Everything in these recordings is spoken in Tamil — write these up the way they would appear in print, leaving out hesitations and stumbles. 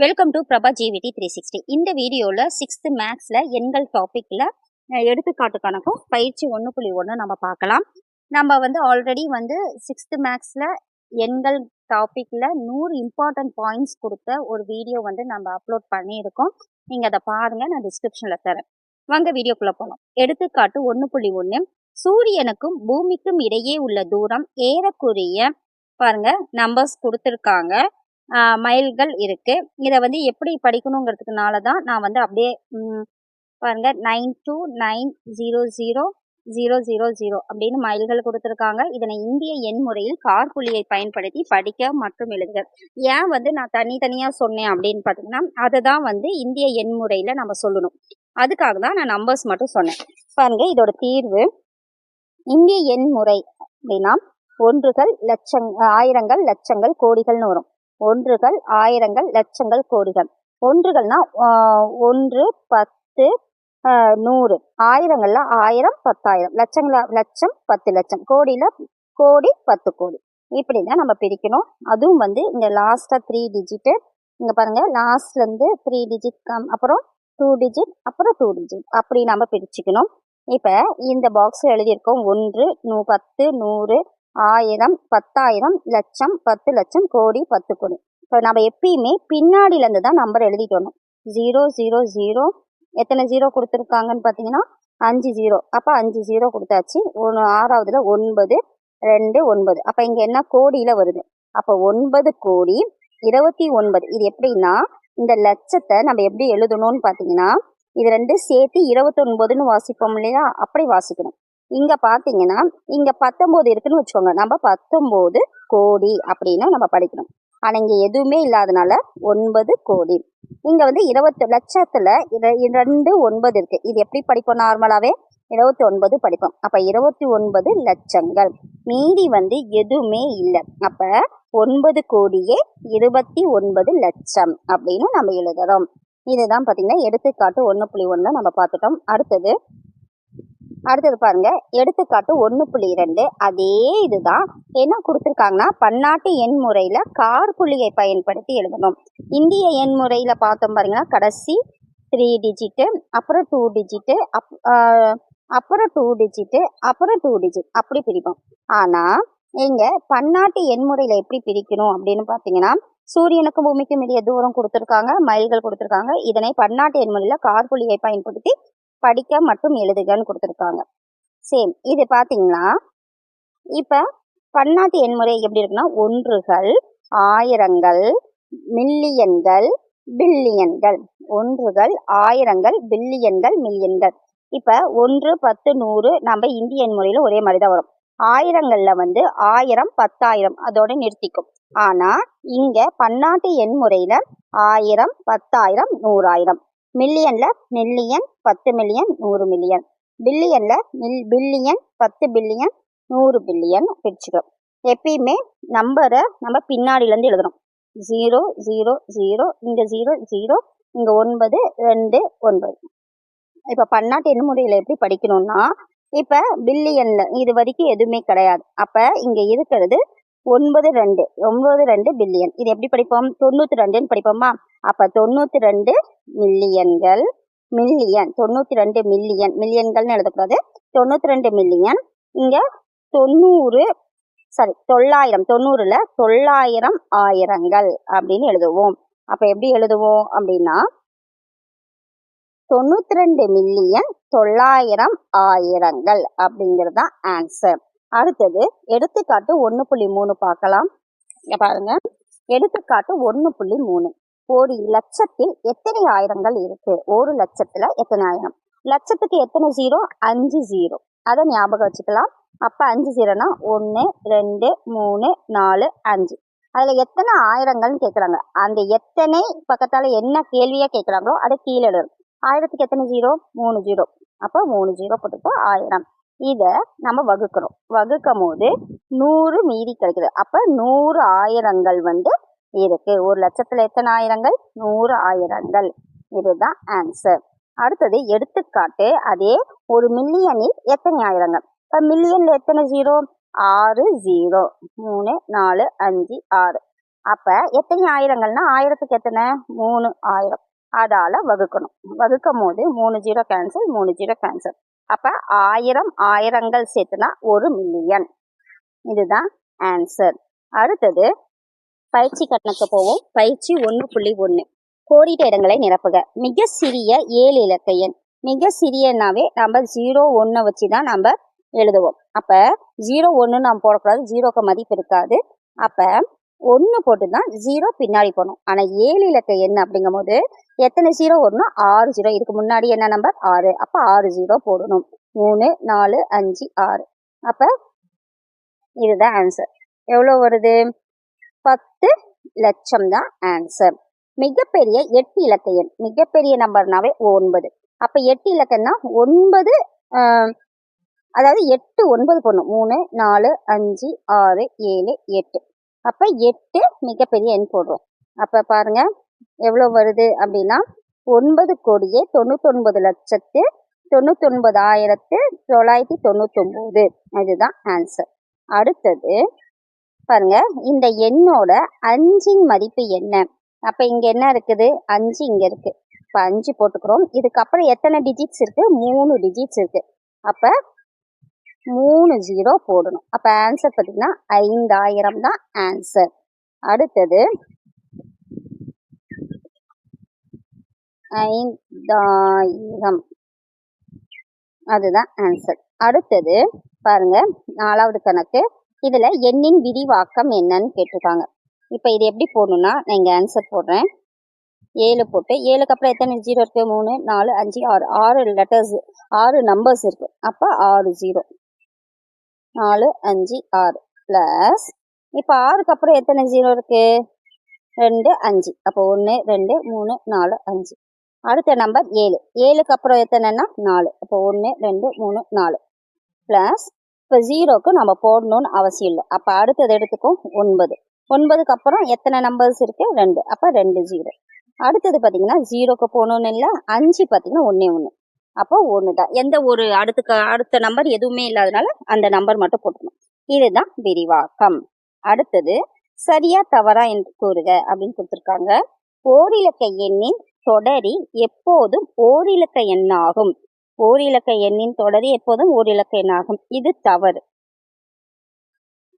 Welcome to Prabha ஜிவிடி 360. இந்த வீடியோவில் 6th மேக்ஸில் எண்கள் டாப்பிக்கில் எடுத்துக்காட்டு கணக்கும் பயிற்சி 1.1 நம்ம பார்க்கலாம். நம்ம ஆல்ரெடி 6th மேக்ஸில் எண்கள் டாப்பிக்கில் 100 இம்பார்ட்டன்ட் பாயிண்ட்ஸ் கொடுத்த ஒரு வீடியோ நம்ம அப்லோட் பண்ணியிருக்கோம். நீங்கள் அதை பாருங்கள், நான் டிஸ்கிரிப்ஷனில் தரேன். வாங்க வீடியோக்குள்ளே போகலாம். எடுத்துக்காட்டு 1.1. சூரியனுக்கும் பூமிக்கும் இடையே உள்ள தூரம் ஏறக்குறைய பாருங்க நம்பர்ஸ் கொடுத்துருக்காங்க, மைல்கள் இருக்கு. இதை எப்படி படிக்கணுங்கிறதுக்குனால தான் நான் அப்படியே பாருங்க 92900000 அப்படின்னு மைல்கள் கொடுத்துருக்காங்க. இதனை இந்திய எண் முறையில் காற்புள்ளியை பயன்படுத்தி படிக்க மற்றும் எழுதுக. ஏன் நான் தனித்தனியா சொன்னேன் அப்படின்னு பார்த்தீங்கன்னா, அதை தான் இந்திய எண் முறையில நம்ம சொல்லணும். அதுக்காக தான் நான் நம்பர்ஸ் மட்டும் சொன்னேன். பாருங்க, இதோட தீர்வு இந்திய எண் முறை அப்படின்னா ஒன்றுகள் ஆயிரங்கள் லட்சங்கள் கோடிகள்னு வரும். ஒன்றுகள் ஆயிரங்கள் லட்சங்கள் கோடிகள். ஒன்றுகள்னா 1 10 100, ஆயிரங்கள்ல 1000 10,000, லட்சம் 10 லட்சம், கோடியில கோடி 10 கோடி. இப்படிதான் நம்ம பிரிக்கணும். அதுவும் இங்க லாஸ்டா 3 டிஜிட், இங்க பாருங்க லாஸ்ட்ல இருந்து 3 டிஜிட், அப்புறம் 2 டிஜிட், அப்புறம் 2 டிஜிட், அப்படி நம்ம பிரிச்சுக்கணும். இப்ப இந்த பாக்ஸ் எழுதியிருக்கோம் 1 10 100 1000 10,000 லட்சம் 10 லட்சம் கோடி 10 கோடி. இப்போ நம்ம எப்பயுமே பின்னாடில இருந்து தான் நம்பர் எழுதிட்டு வரணும். 0 0 0, எத்தனை 0 கொடுத்துருக்காங்கன்னு பார்த்தீங்கன்னா 5 0. அப்போ 5 0 கொடுத்தாச்சு. 6வதுல 9 2 9. அப்போ இங்க என்ன கோடியில வருது. அப்போ 9 கோடி 29. இது எப்படின்னா, இந்த லட்சத்தை நம்ம எப்படி எழுதணும்னு பார்த்தீங்கன்னா, இது ரெண்டு சேர்த்து 29ன்னு வாசிப்போம் இல்லையா, அப்படி வாசிக்கணும். இங்க பாத்தீங்கன்னா இங்க 19 இருக்குன்னு வச்சுக்கோங்க, நம்ம 19 கோடி அப்படின்னு நம்ம படிக்கணும். ஆனா இங்க எதுவுமே இல்லாதனால 9 கோடி. இங்க 20 லட்சத்துல 2 9 இருக்கு. இது எப்படி படிப்போம்? நார்மலாவே 29 படிப்போம். அப்ப 29 லட்சங்கள். மீதி எதுவுமே இல்லை. அப்ப 9 கோடியே 29 லட்சம் அப்படின்னு நம்ம எழுதுறோம். இதுதான் பாத்தீங்கன்னா எடுத்துக்காட்டு 1.1 நம்ம பார்த்துட்டோம். அடுத்தது பாருங்க, எடுத்துக்காட்டு 1.2. அதே இதுதான். என்ன கொடுத்துருக்காங்கன்னா, பன்னாட்டு எண் முறையில காற்புள்ளியை பயன்படுத்தி எழுதணும். இந்திய எண் முறையில பார்த்தோம் பாருங்கன்னா, கடைசி 3 டிஜிட், அப்புறம் 2 டிஜிட், அப்புறம் 2 டிஜிட், அப்புறம் 2 டிஜிட், அப்படி பிரிப்போம். ஆனா இங்க பன்னாட்டு எண் முறையில எப்படி பிரிக்கணும் அப்படின்னு பாத்தீங்கன்னா, சூரியனுக்கும் பூமிக்கும் இடையே தூரம் கொடுத்துருக்காங்க, மைல்கள் கொடுத்துருக்காங்க. இதனை பன்னாட்டு எண் முறையில காற்புள்ளியை பயன்படுத்தி படிக்க மற்றும் எழுதுகன்னு கொடுத்துருக்காங்க. சேம் இது பாத்தீங்கன்னா, இப்ப பன்னாட்டு எண்முறை எப்படி இருக்குன்னா, ஒன்றுகள் ஆயிரங்கள் மில்லியன்கள் பில்லியன்கள். ஒன்றுகள் ஆயிரங்கள் பில்லியன்கள் மில்லியன்கள். இப்ப 1 10 100 நம்ம இந்திய எண் முறையில ஒரே மாதிரி தான் வரும். ஆயிரங்கள்ல 1000 10,000 அதோட நிறுத்திக்கும். ஆனா இங்க பன்னாட்டு எண் முறையில 1000 10,000 100,000. மில்லியன்ல மில்லியன் 10 மில்லியன் 100 மில்லியன். பில்லியன்ல பில்லியன் 10 பில்லியன் 100 பில்லியன் பிரிச்சுக்கிறோம். எப்பயுமே நம்பரை நம்ம பின்னாடில இருந்து எழுதுறோம். 0 0 0, இங்க 0 0, இங்க 9 2 9. இப்ப பன்னாட்டு எண் முறையில எப்படி படிக்கணும்னா, இப்ப பில்லியன்ல இது வரைக்கும் எதுவுமே கிடையாது. அப்ப இங்க இருக்கிறது 92 பில்லியன். இது எப்படி படிப்போம்? 92ன்னு படிப்போமா? அப்ப 92 மில்லியன்கள். மில்லியன் 92 மில்லியன், மில்லியன்கள்னு எழுதக்கூடாது. 92 மில்லியன். இங்க 900 90ல 900 ஆயிரங்கள் அப்படின்னு எழுதுவோம். அப்ப எப்படி எழுதுவோம் அப்படின்னா, 92 மில்லியன் 900 ஆயிரங்கள் அப்படிங்கிறது தான் ஆன்சர். அடுத்தது எடுத்துக்காட்டு 1.3 பார்க்கலாம். பாருங்க, எடுத்துக்காட்டு 1.3. ஒரு லட்சத்தில் எத்தனை ஆயிரங்கள் இருக்கு? ஒரு லட்சத்துல எத்தனை ஆயிரம்? லட்சத்துக்கு எத்தனை 0? 5 0. அதை ஞாபகம் வச்சுக்கலாம். அப்ப 5 0னா 1 2 3 4 5. அதுல எத்தனை ஆயிரங்கள்னு கேட்கறாங்க. அந்த எத்தனை பக்கத்தால என்ன கேள்வியா கேட்கறாங்களோ அதை கீழே எழுதணும். ஆயிரத்துக்கு எத்தனை 0? 3 0. அப்ப 3 0 போட்டுப்போ 1000. இத நம்ம வகுக்கிறோம். வகுக்கும் போது 100 மீதி கிடைக்குது. அப்ப 100 ஆயிரங்கள் இருக்கு. ஒரு லட்சத்துல எத்தனை ஆயிரங்கள்? 100 ஆயிரங்கள். இதுதான் ஆன்சர். அடுத்தது எடுத்துக்காட்டு, அதே ஒரு மில்லியனில் எத்தனை ஆயிரங்கள்? இப்ப மில்லியன்ல எத்தனை 0? 6 0. 3 4 5 6. அப்ப எத்தனை ஆயிரங்கள்னா 1000க்கு எத்தனை 3000. அதால வகுக்கணும். வகுக்கும் போது 3 0 கேன்சல், 3 0 கேன்சல். அப்ப 1000 ஆயிரங்கள் சேர்த்துனா 1 மில்லியன். இதுதான் ஆன்சர். அடுத்தது பயிற்சி கணக்கு போவோம். பயிற்சி 1.1 கோடிட்ட இடங்களை நிரப்புக. மிக சிறிய 7 இலக்க எண். மிக சிறியனாவே நம்ம 0 1 வச்சுதான் நம்ம எழுதுவோம். அப்ப 0 1 நாம் போடக்கூடாது, 0க்கு மதிப்பு இருக்காது. அப்ப 1 போட்டுதான் 0 பின்னாடி போடணும். ஆனா 7 இலக்க எண் அப்படிங்கும் போது எத்தனை 0 வரும்னா 6 0. இதுக்கு முன்னாடி என்ன நம்பர் 6. அப்ப 6 0 போடணும். 3 4 5 6. அப்ப இதுதான் ஆன்சர். எவ்வளவு வருது? 10 லட்சம் தான் ஆன்சர். மிகப்பெரிய 8 இலக்க எண். மிகப்பெரிய நம்பர்னாவே 9. அப்ப 8 இலக்கம்னா 9, அதாவது 8 9 போடணும். 3 4 5 6 7 8. அப்ப 8 மிகப்பெரிய எண் போடுறோம். அப்ப பாருங்க எவ்வளவு வருது அப்படின்னா 9,99,99,999. அதுதான் ஆன்சர். அடுத்தது பாருங்க, இந்த எண்ணோட 5 மதிப்பு என்ன? அப்ப இங்க என்ன இருக்குது? 5 இங்க இருக்கு. இப்ப 5 போட்டுக்கிறோம். இதுக்கப்புறம் எத்தனை டிஜிட்ஸ் இருக்கு? 3 டிஜிட்ஸ் இருக்கு. அப்ப 3 0 போடணும். அப்ப ஆன்சர் பார்த்தீங்கன்னா 5000 தான் ஆன்சர். அடுத்தது 5000, அதுதான் ஆன்சர். அடுத்தது பாருங்க 4வது கணக்கு. இதுல எண்ணின் விரிவாக்கம் என்னன்னு கேட்டிருக்காங்க. இப்ப இது எப்படி போடணும்னா நான் இங்க ஆன்சர் போடுறேன். 7 போட்டு 7க்கு அப்புறம் எத்தனை 0 இருக்கு? 3 4 5 6. 6 லெட்டர்ஸ், 6 நம்பர்ஸ் இருக்கு. அப்ப 6 0 4 5 6 பிளஸ் இப்ப 6க்கு அப்புறம் எத்தனை 0 இருக்கு? 2 5. அப்போ 1 2 3 4 5. அடுத்த நம்பர் 7. 7க்கு அப்புறம் எத்தனைன்னா 4. அப்போ 1 2 3 4 பிளஸ் இப்போ 0க்கு நம்ம போடணும்னு அவசியம் இல்லை. அப்போ அடுத்தது எடுத்துக்கும் 9. 9க்கு அப்புறம் எத்தனை நம்பர்ஸ் இருக்கு? 2. அப்போ 2 0. அடுத்தது பார்த்தீங்கன்னா 0க்கு போகணும்னு இல்லை. 5 பார்த்தீங்கன்னா 1 1. அப்போ 1 தான். எந்த ஒரு அடுத்த நம்பர் எதுவுமே இல்லாதனால அந்த நம்பர் மட்டும் போட்டணும். இதுதான் விரிவாக்கம். அடுத்தது சரியா தவறா என்று கூறுக அப்படின்னு கொடுத்துருக்காங்க. ஓரிலக்க எண்ணின் தொடரி எப்போதும் ஓரிலக்க எண்ணாகும். ஓரிலக்க எண்ணின் தொடரி எப்போதும் ஓரிலக்க எண்ணாகும். இது தவறு.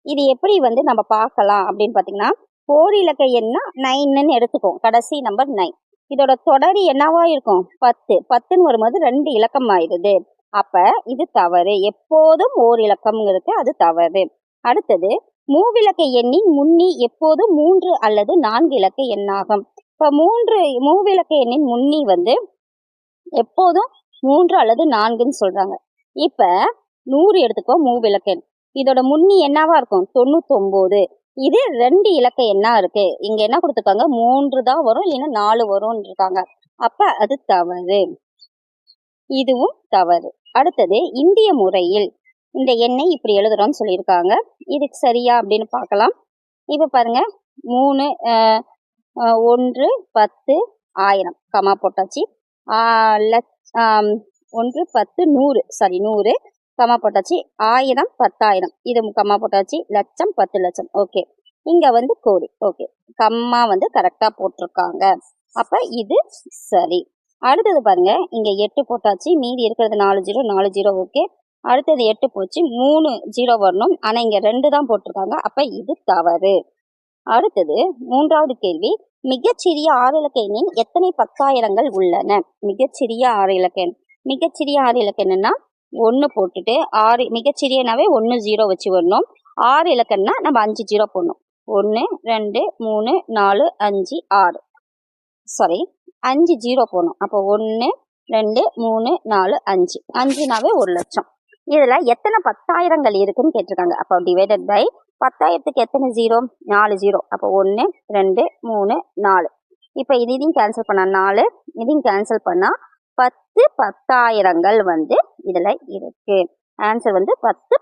இது எப்படி நம்ம பார்க்கலாம் அப்படின்னு பார்த்தீங்கன்னா, ஓரிலக்க எண்ணா 9ன்னு எடுத்துக்கோம். கடைசி நம்பர் 9. இதோட தொடரி என்னவா இருக்கும்? 10. 10ன்னு வரும்போது 2 இலக்கம் ஆயிடுது. அப்ப இது தவறு. எப்போதும் ஓர் இலக்கம்ங்கிறது அது தவறு. அடுத்தது மூவிலக்க எண்ணின் முன்னி எப்போதும் 3 அல்லது 4 இலக்க எண்ணாகும். இப்ப மூவிலக்க எண்ணின் முன்னி எப்போதும் 3 அல்லது 4ன்னு சொல்றாங்க. இப்ப 100 எடுத்துக்கோ மூவிலக்க எண். இதோட முன்னி என்னவா இருக்கும்? 99. இது 2 இலக்க எண்ணா இருக்கு. இங்க என்ன கொடுத்துருக்காங்க? 3 தான் வரும், இல்லைன்னா 4 வரும்னு இருக்காங்க. அப்ப அது தவறு. இதுவும் தவறு. அடுத்தது இந்திய முறையில் இந்த எண்ணை இப்படி எழுதுறோம்னு சொல்லியிருக்காங்க. இதுக்கு சரியா அப்படின்னு பார்க்கலாம். இப்ப பாருங்க 3 1 10 1000 கமா போட்டாச்சு. 1 10 100 சாரி 100 கமா போட்டாச்சு. 1000 10,000 இது கம்மா போட்டாச்சு. லட்சம் 10 லட்சம். ஓகே, இங்க கோடி. ஓகே, கம்மா கரெக்டா போட்டிருக்காங்க. அப்ப இது சரி. அடுத்தது பாருங்க, இங்க 8 போட்டாச்சு. மீதி இருக்கிறது 4 0 4 0. ஓகே, அடுத்தது 8 போச்சு. 3 0 வரணும். ஆனா இங்க 2 தான் போட்டிருக்காங்க. அப்ப இது தவறு. அடுத்தது 3வது கேள்வி. மிகச்சிறிய 6 இலக்க எண்ணின் எத்தனை 10,000கள் உள்ளன? மிகச்சிறிய 6 இலக்க எண். மிகச்சிறிய 6 இலக்க எண்ணுன்னா 1 போட்டுட்டு 6 மிகச்சிறியனாவே 1 0 வச்சு வரணும். 6 இலக்கம்னா நம்ம 5 0 போடணும். 1 2 3 4 5 6 சாரி 5 0 போடணும். அப்போ 1 2 3 4 5 5நாவே 1 லட்சம். இதுல எத்தனை 10,000கள் இருக்குன்னு கேட்டிருக்காங்க. அப்போ டிவைடட் பை 10,000க்கு எத்தனை 0? 4 0. அப்போ 1 2 3 4. இப்போ இதையும் கேன்சல் பண்ணா 4, இதையும் கேன்சல் பண்ணா 10 10,000கள் இதுல இருக்கு. ஆன்சர் 10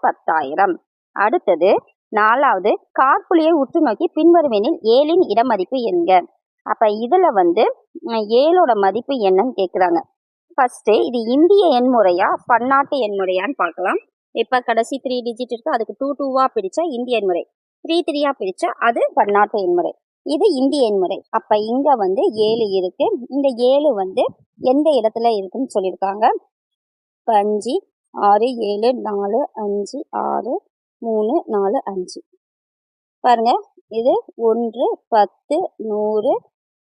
10,000. அடுத்தது 4வது காற்புள்ளியை உற்று நோக்கி பின்வரும் எண்ணில் 7ன் இடமதிப்பு என்க. அப்ப இதுல 7ஓட மதிப்பு என்னன்னு கேக்குறாங்க. ஃபர்ஸ்ட் இது இந்திய எண்முறையா பன்னாட்டு எண்முறையான்னு பார்க்கலாம். இப்ப கடைசி 3 டிஜிட் இருக்கு, அதுக்கு 2 2வா பிரிச்சா இந்திய எண்முறை, 3 3ஆ பிரிச்சா அது பன்னாட்டு எண்முறை. இது இந்திய எண் முறை. அப்ப இங்க வந்து 7 இருக்கு. இந்த 7 வந்து எந்த இடத்துல இருக்குன்னு சொல்லியிருக்காங்க. 5, 6, 7, 4, 5, 6, 3, 4, 5. பாருங்க, இது 1, 10, 100,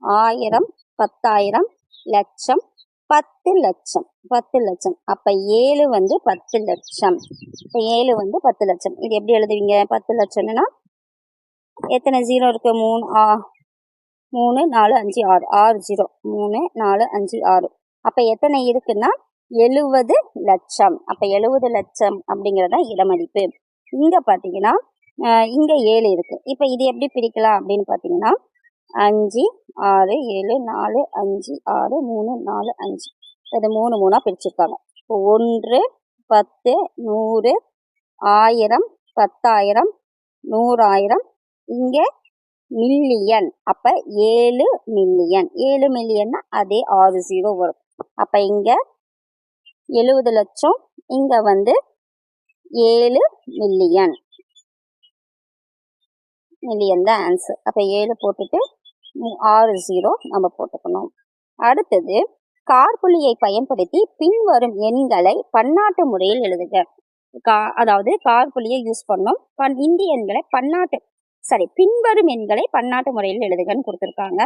1000, 10,000, லட்சம், 10 லட்சம், 10 லட்சம். அப்ப 7 வந்து 10 லட்சம். இப்ப 7 வந்து 10 லட்சம். இது எப்படி எழுதுவீங்க? 10 லட்சம்னா எத்தனை ஜீரோ இருக்கு? 3, 4, 5, 6, 6 ஜீரோ, 3, 4, 5, 6. அப்ப எத்தனை இருக்குன்னா 70 லட்சம். அப்ப 70 லட்சம் அப்படிங்கறத இடமதிப்பு. இங்க பாத்தீங்கன்னா இங்க 7 இருக்கு. இப்ப இது எப்படி பிரிக்கலாம் அப்படின்னு பாத்தீங்கன்னா 5, 6, 7, 4, 5, 6, 3, 4, 5. இது 3 3 பிரிச்சிருக்காங்க. இப்போ 1, 10, 100, 1000, 10,000, 100,000. இங்க மில்லியன். அப்ப 7 மில்லியன். 7 மில்லியன்னா அதே 6 ஜீரோ வரும். அப்ப இங்க 70 லட்சம், இங்க வந்து 7 மில்லியன். மில்லியன் தான் ஆன்சர். அப்ப 7 போட்டுட்டு 6 ஜீரோ நம்ம போட்டுக்கணும். அடுத்தது காற்புள்ளியை பயன்படுத்தி பின்வரும் எண்களை பன்னாட்டு முறையில் எழுதுக. அதாவது காற்புள்ளியை யூஸ் பண்ணோம். இந்திய எண்களை பின்வரும் எண்களை பன்னாட்டு முறையில் எழுதுகன்னு கொடுத்துருக்காங்க.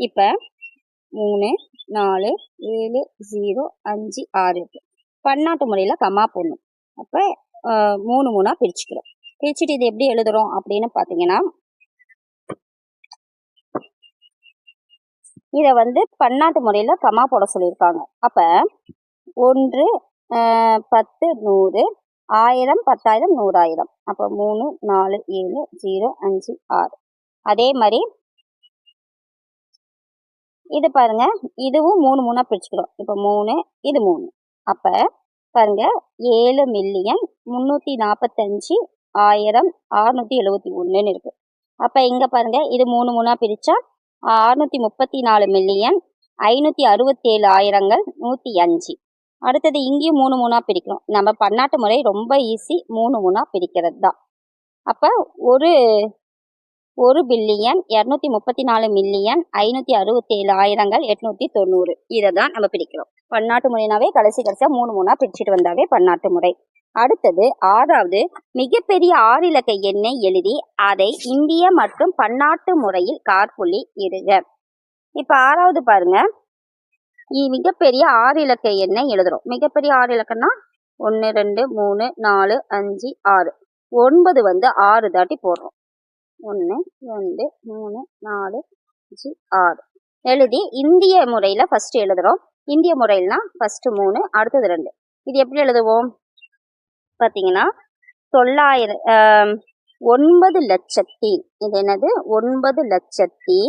இப்ப 3, 4, 7, 0, 5, 6 இருக்கு. பன்னாட்டு முறையில கமா போடணும். அப்ப 3 3 பிரிச்சுக்கிறோம். பிரிச்சுட்டு இது எப்படி எழுதுறோம் அப்படின்னு பாத்தீங்கன்னா, இத வந்து பன்னாட்டு முறையில கமா போட சொல்லியிருக்காங்க. அப்ப 1, 10, 100, 1000, 10,000, 100,000. அப்ப 3, 4, 7, 0, 5, 6. அதே மாதிரி இது பாருங்க, இதுவும் 3 3 பிரிச்சுக்கிறோம். இப்ப 3, இது 3. அப்ப பாருங்க 7 மில்லியன் 345,671 இருக்கு. அப்ப இங்க பாருங்க, இது 3 3 பிரிச்சா 634 மில்லியன் 567,000 105. அடுத்தது இங்கேயும் 3 3 பிரிக்கிறோம். நம்ம பன்னாட்டு முறை ரொம்ப ஈஸி, 3 3 பிரிக்கிறது தான். அப்ப 1 பில்லியன் 234 மில்லியன் 567,000 890. இதை தான் நம்ம பிரிக்கிறோம். பன்னாட்டு முறைனாவே கடைசியா 3 3 பிரிச்சுட்டு வந்தாவே பன்னாட்டு முறை. அடுத்தது 6வது, மிகப்பெரிய 6 இலக்க எண்ணை எழுதி அதை இந்திய மற்றும் பன்னாட்டு முறையில் காற்புள்ளி இடுக. இப்ப 6வது பாருங்க, மிகப்பெரிய 6 இலக்க எண்ணை எழுதுறோம். மிகப்பெரிய 6 இலக்கம்னா 1 2 3 4 5 6. 9 வந்து 6 தாட்டி போடுறோம். 1 2 3 4 5 6 எழுதி இந்திய முறையில ஃபர்ஸ்ட் எழுதுறோம். இந்திய முறையில்னா ஃபர்ஸ்ட் 3, அடுத்தது 2. இது எப்படி எழுதுவோம் பாத்தீங்கன்னா 9 லட்சத்தி, இது என்னது 9 லட்சத்தி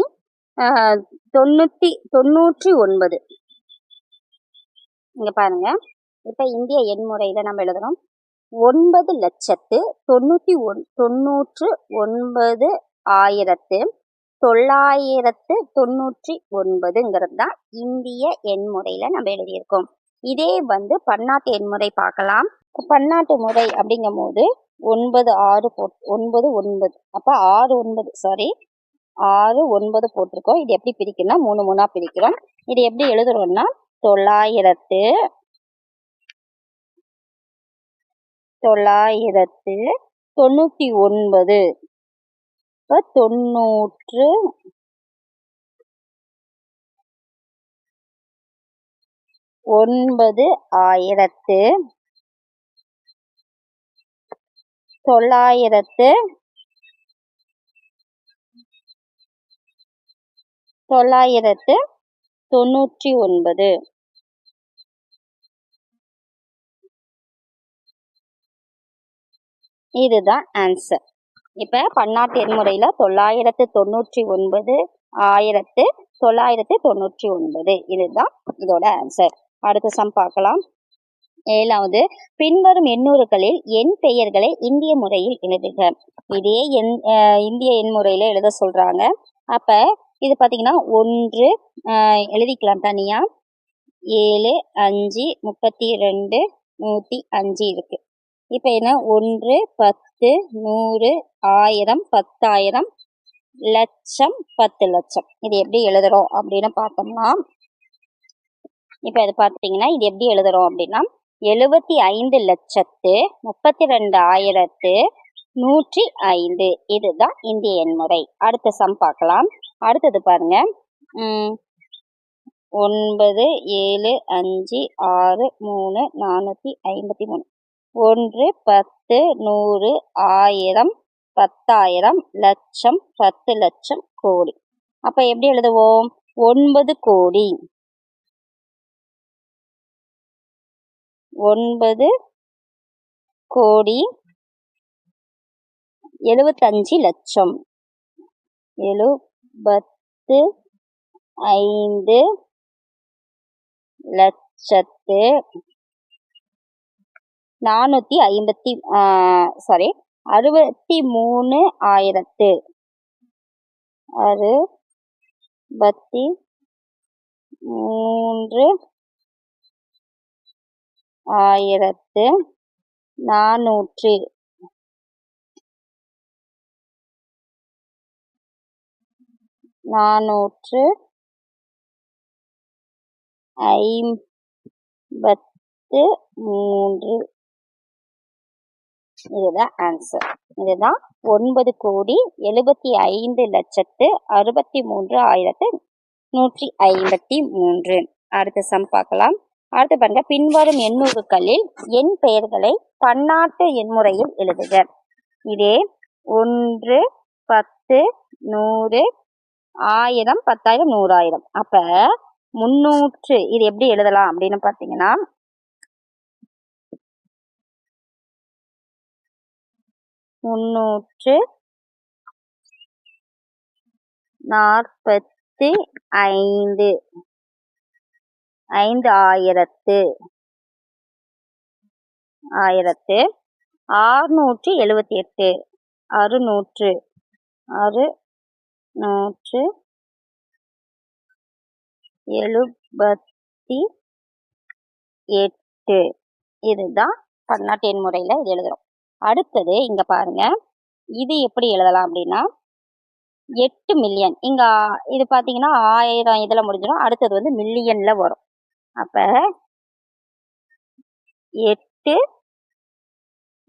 99. இங்க பாருங்க, இப்ப இந்திய எண் முறையில நம்ம எழுதுறோம் 9,99,999 தான் இந்திய எண் முறையில நம்ம எழுதியிருக்கோம். இதே வந்து பன்னாட்டு எண்முறை பார்க்கலாம். பன்னாட்டு முறை அப்படிங்கும் போது 9 6 9 9. அப்ப 6 9 போட்டிருக்கோம். இது எப்படி பிரிக்குன்னா 3 3 பிரிக்கிறோம். இது எப்படி எழுதுறோம்னா 999. இப்ப 99,999. இதுதான் ஆன்சர். இப்ப பன்னாட்டு எண்முறையில 999, 1999. இதுதான் இதோட ஆன்சர். அடுத்த சம் பார்க்கலாம். 7வது, பின்வரும் எண்ணூறுகளில் எண் பெயர்களை இந்திய முறையில் எழுதுக. இதே இந்திய எண் முறையில எழுத சொல்றாங்க. அப்ப இது பாத்தீங்கன்னா 1 எழுதிக்கலாம் தனியா. 7 5 32 105 இருக்கு. இப்ப என்ன 1 10 100 1000 10,000 லட்சம் 10 லட்சம். இது எப்படி எழுதுறோம் அப்படின்னு பார்த்தோம்னா, இப்போ இது பார்த்தீங்கன்னா இது எப்படி எழுதுறோம் அப்படின்னா 75,32,105. இதுதான் இந்திய எண்முறை. அடுத்த சம் பார்க்கலாம். அடுத்தது பாருங்க. 9 7 5 6 3 453. 1 10 100 1000 10,000 லட்சம் 10 லட்சம் கோடி. அப்ப எப்படி எழுதுவோம்? 9 கோடி 9 கோடி 75 லட்சம் 75 லட்சத்து 63,000 453. இதுதான் ஆன்சர். இதுதான் 9 கோடி 75,63,153. அடுத்த சம் பார்க்கலாம். அடுத்து பாருங்க. பின்வரும் எண்ணுருக்களில் எண் பெயர்களை பன்னாட்டு எண்முறையில் எழுதுக. இதே 1 10 100 1000 10,000 100,000. அப்ப 300 இது எப்படி எழுதலாம் அப்படின்னு பார்த்தீங்கன்னா 345 5,000 678 678. இதுதான் பன்னாட்டு எண் முறையில இது எழுதுறோம். அடுத்தது இங்க பாருங்க. இது எப்படி எழுதலாம் அப்படின்னா 8 மில்லியன். இங்க இது பாத்தீங்கன்னா 1000 இதுல முடிஞ்சிடும். அடுத்தது வந்து மில்லியன்ல வரும். அப்ப 8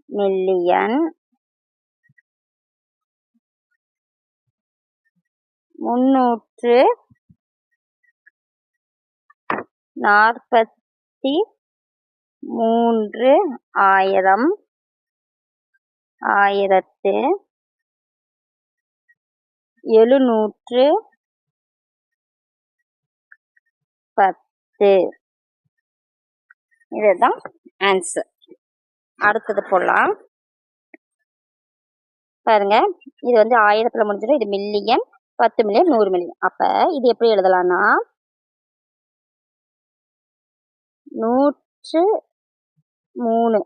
மில்லியன் 343,000 1710. இதுதான் ஆன்சர். அடுத்தது போடலாம் பாருங்க. இது வந்து 1000த்துல முடிஞ்சிடும். இது மில்லியன் 10 மில்லியன் 100 மில்லியன். அப்ப இது எப்படி எழுதலாம்னா 103.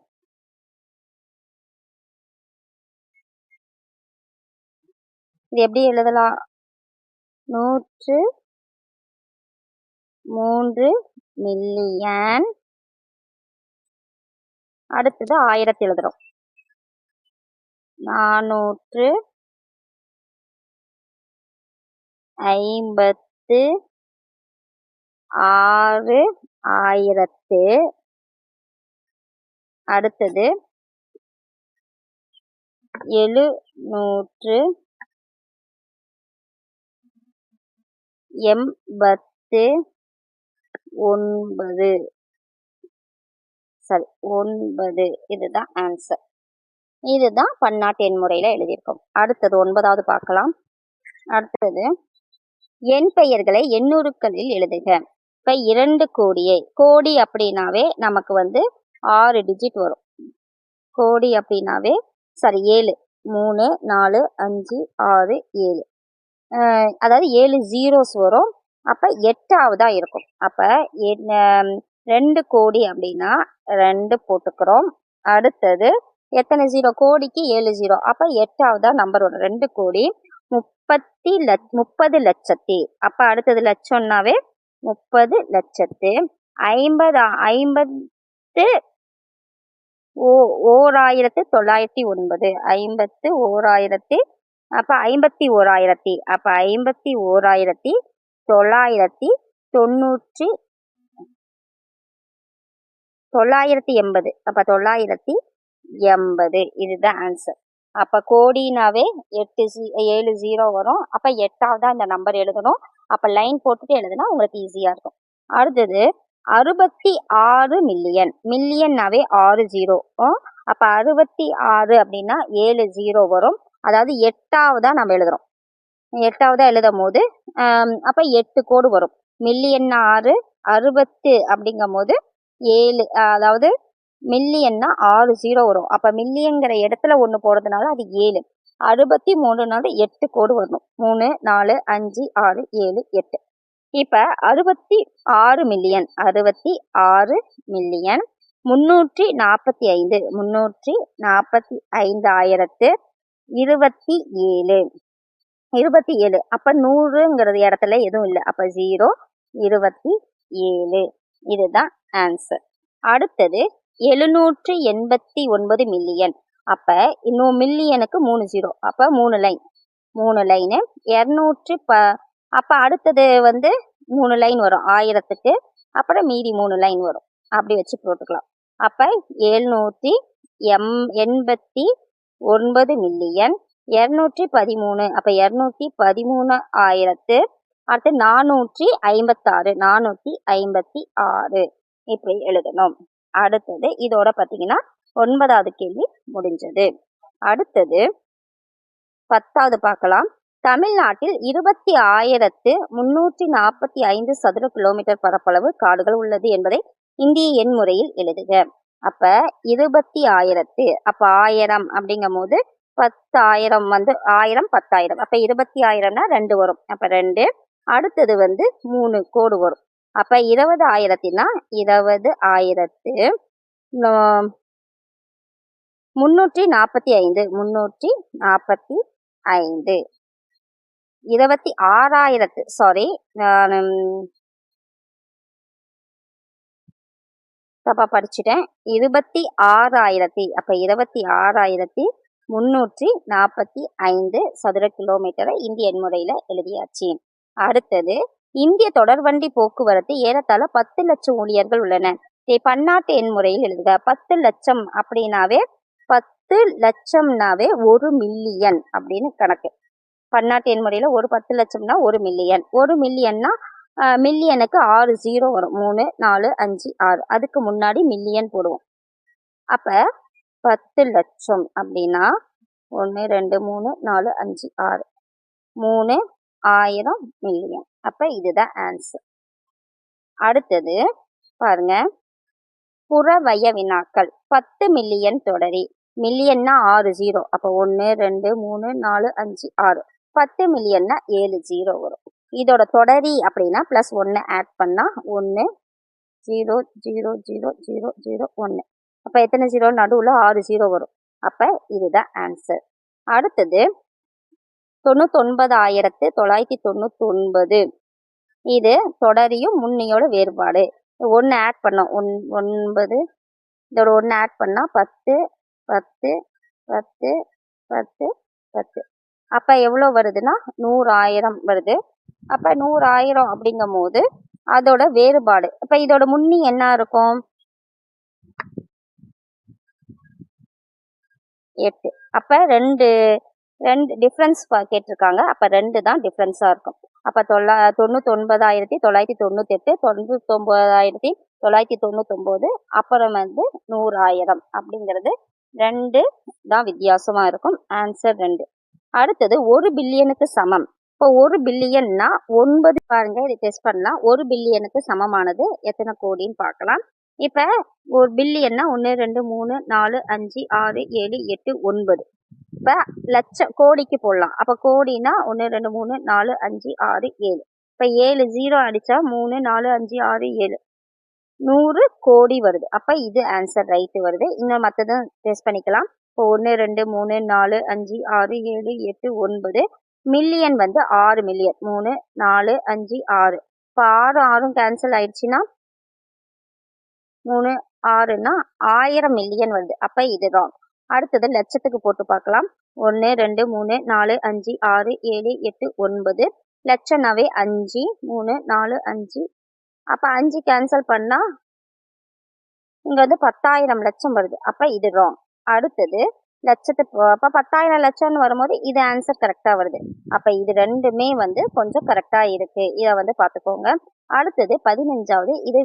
இது எப்படி எழுதலாம்? 103 மில்லியன். அடுத்தது 1000 எழுதுறோம். 456,000. அடுத்தது 789. சரி 9. இதுதான் ஆன்சர். இதுதான் பன்னாட்டு எண் முறையில எழுதியிருக்கோம். அடுத்தது 9வது பார்க்கலாம். அடுத்தது எண் பெயர்களை எண்ணுருக்களில் எழுதுக. இப்ப 2 கோடியை, கோடி அப்படின்னாவே நமக்கு வந்து 6 டிஜிட் வரும். கோடி அப்படின்னாவே 7 3 4 5 6 7, அதாவது 7 ஜீரோஸ் வரும். அப்ப 8ஆவதா இருக்கும். அப்ப 2 கோடி அப்படின்னா 2 போட்டுக்கிறோம். அடுத்தது எத்தனை ஜீரோ? கோடிக்கு 7 ஜீரோ. அப்ப 8ஆவதா நம்பர் வரும். 2 கோடி 30 லட்சத்தி. அப்ப அடுத்தது லட்சம்னாவே 30 லட்சத்து 51,909. அப்ப 51,000 அப்ப 51,990 980 அப்ப 980 இதுதான் ஆன்சர். அப்ப கோடினாவே 7 0 வரும். அப்ப 8ஆவதா இந்த நம்பர் எழுதணும். அப்ப லைன் போட்டுட்டு எழுதுனா உங்களுக்கு ஈஸியா இருக்கும். அடுத்தது 66 மில்லியன். மில்லியன்னாவே 6 0. அப்ப 66 அப்படின்னா 7 0 வரும். அதாவது 8ஆவதா நம்ம எழுதுறோம். 8ஆவதா எழுதும் போது அப்ப 8 கோடு வரும். மில்லியன் 6 60 அப்படிங்கும் போது 7, அதாவது மில்லியன்னா 6 0 வரும். அப்ப மில்லியன்கிற இடத்துல 1 போடுறதுனால அது 7. 63 8 கோடு வரணும். 3 4 5 6 7 8. இப்ப 66 மில்லியன் 66 மில்லியன் 345 345,027 27. அப்ப 100ங்கிறது இடத்துல எதுவும் இல்லை. அப்ப 0 27 இதுதான் ஆன்சர். அடுத்தது 789 மில்லியன். அப்ப இன்னும் மில்லியனுக்கு 3 0. அப்ப 3 லைன் 200 அப்ப அடுத்தது 3 லைன் வரும் 1000க்கு. அப்புறம் மீதி 3 லைன் வரும். அப்படி வச்சு போட்டுக்கலாம். அப்ப 789 மில்லியன் 213. அப்ப 213,000. அடுத்து 456 இப்படி எழுதணும். அடுத்தது இதோட பார்த்தீங்கன்னா 9வது கேள்வி முடிஞ்சது. அடுத்தது 10வது பார்க்கலாம். தமிழ்நாட்டில் 20,345 சதுர கிலோமீட்டர் பரப்பளவு காடுகள் உள்ளது என்பதை இந்திய எண் முறையில் எழுதுக. அப்ப 20,000 அப்ப 1000 அப்படிங்கும் போது 10,000 1000 10,000. அப்ப 20,000னா 2 வரும். அப்ப 2. அடுத்தது 3 கோடு வரும். அப்ப 20,000னா 20,000 345 26,000 சாரி நான் தப்பா படிச்சுட்டேன். 26,000 அப்ப 26,345 சதுர கிலோமீட்டரை இந்திய எண் முறையில எழுதியாச்சு. அடுத்தது இந்திய தொடர்வண்டி போக்குவரத்து ஏறத்தாழ 10 லட்சம் ஊழியர்கள் உள்ளன. பன்னாட்டு எண் முறையில் எழுதுக. 10 லட்சம் அப்படின்னாவே 10 லட்சம்னாவே 1 மில்லியன் அப்படின்னு கணக்கு. பன்னாட்டு எண் முறையில 10 லட்சம்னா 1 மில்லியன். 1 மில்லியன்னா மில்லியனுக்கு 6 0 வரும். 3 4 5 6 அதுக்கு முன்னாடி மில்லியன் போடுவோம். அப்ப 10 லட்சம் அப்படின்னா 1 2 3 4 5 6 3,000 மில்லியன். அப்ப இதுதான் ஆன்சர். அடுத்தது பாருங்க, புறவய வினாக்கள். 10 மில்லியன் தொடரி. மில்லியன்னா 6 0. அப்ப 1 2 3 4 5 6. 10 மில்லியன்னா 7 0 வரும். இதோட தொடரி அப்படின்னா +1 ஆட் பண்ணா 1 0 0 0 0 0 1. அப்ப எத்தனை 0? நடுவுல 6 0 வரும். அப்ப இதுதான் ஆன்சர். அடுத்தது 99,999. இது தொடரியும் முன்னியோட வேறுபாடு. 1 ஆட் பண்ணோம். 9 இதோட 1 ஆட் பண்ணா 10 10 10 10 10. அப்ப எவ்வளவு வருதுன்னா 100,000 வருது. அப்ப 100,000 அப்படிங்கும் போது அதோட வேறுபாடு. அப்ப இதோட முன்னி என்ன இருக்கும்? 8. அப்ப 2 டிஃபரன்ஸ் கேட்டிருக்காங்க. அப்ப 2 தான் டிஃபரன்ஸா இருக்கும். அப்ப 99,998 99,999 அப்புறம் 100,000 அப்படிங்கிறது 2 தான் வித்தியாசமா இருக்கும். ஆன்சர் 2. அடுத்தது 1 பில்லியனுக்கு சமம். இப்போ 1 பில்லியன்னா 9 பாருங்க, இதை டெஸ்ட் பண்ணலாம். 1 பில்லியனுக்கு சமமானது எத்தனை கோடின்னு பார்க்கலாம். இப்ப 1 பில்லியன்னா 1 2 3 4 5 6 7 8 9. இப்ப லட்சம் கோடிக்கு போடலாம். அப்ப கோடினா 1 2 3 4 5 6 7. இப்ப 7 0 அடிச்சா 3 4 5 6 7 100 கோடி வருது. அப்ப இது ஆன்சர் ரைட் வருது. இன்னும் மற்றதும் டெஸ்ட் பண்ணிக்கலாம். இப்போ 1 2 3 4 5 6 7 8 9. Million 6 million. 3 4 5 6. இப்போ 6 6 கேன்சல் ஆயிடுச்சுன்னா 3 6ன்னா 1000 மில்லியன் வருது. அப்ப இது ராங். அடுத்தது லட்சத்துக்கு போட்டு பார்க்கலாம். 1 2 3 4 5 6 7 8 9 லட்சம்னாவே 5 3 4 5. அப்ப 5 கேன்சல் பண்ணா இங்க வந்து 10,000 லட்சம் வருது. அப்ப இது ராங். அடுத்தது அப்ப 10,000 லட்சம்னு வரும்போது இது ஆன்சர் கரெக்டா வருது. அப்ப இது ரெண்டுமே வந்து கொஞ்சம் கரெக்டா இருக்கு. இத வந்து பார்த்துக்கோங்க. அடுத்தது 15வது இது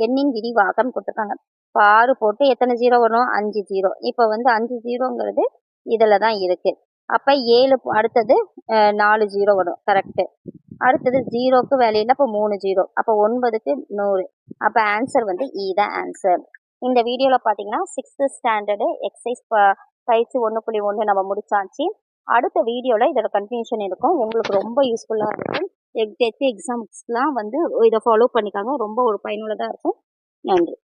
எண்ணின் விரிவாக்கம் கொடுத்துருக்காங்க. இப்போ 6 போட்டு எத்தனை 0 வரும்? 5 0. இப்போ வந்து 5 0ங்கிறது இதுல தான் இருக்கு. அப்ப 7 அடுத்தது 4 0 வரும். கரெக்ட். அடுத்தது 0க்கு வேலையில அப்போ 3 0. அப்போ 9க்கு 100. அப்ப ஆன்சர் வந்து தான் ஆன்சர். இந்த வீடியோல பாத்தீங்கன்னா 6th ஸ்டாண்டர்டு எக்ஸசைஸ் பயிற்சி 1.1 நம்ம முடிச்சாச்சு. அடுத்த வீடியோல இதோட கன்டினியூஷன் இருக்கும். உங்களுக்கு ரொம்ப யூஸ்ஃபுல்லா இருக்கும். எக்ஸாம்ஸ்லாம் வந்து இதை ஃபாலோ பண்ணிக்காங்க. ரொம்ப ஒரு பயனுள்ளதா இருக்கும். நன்றி.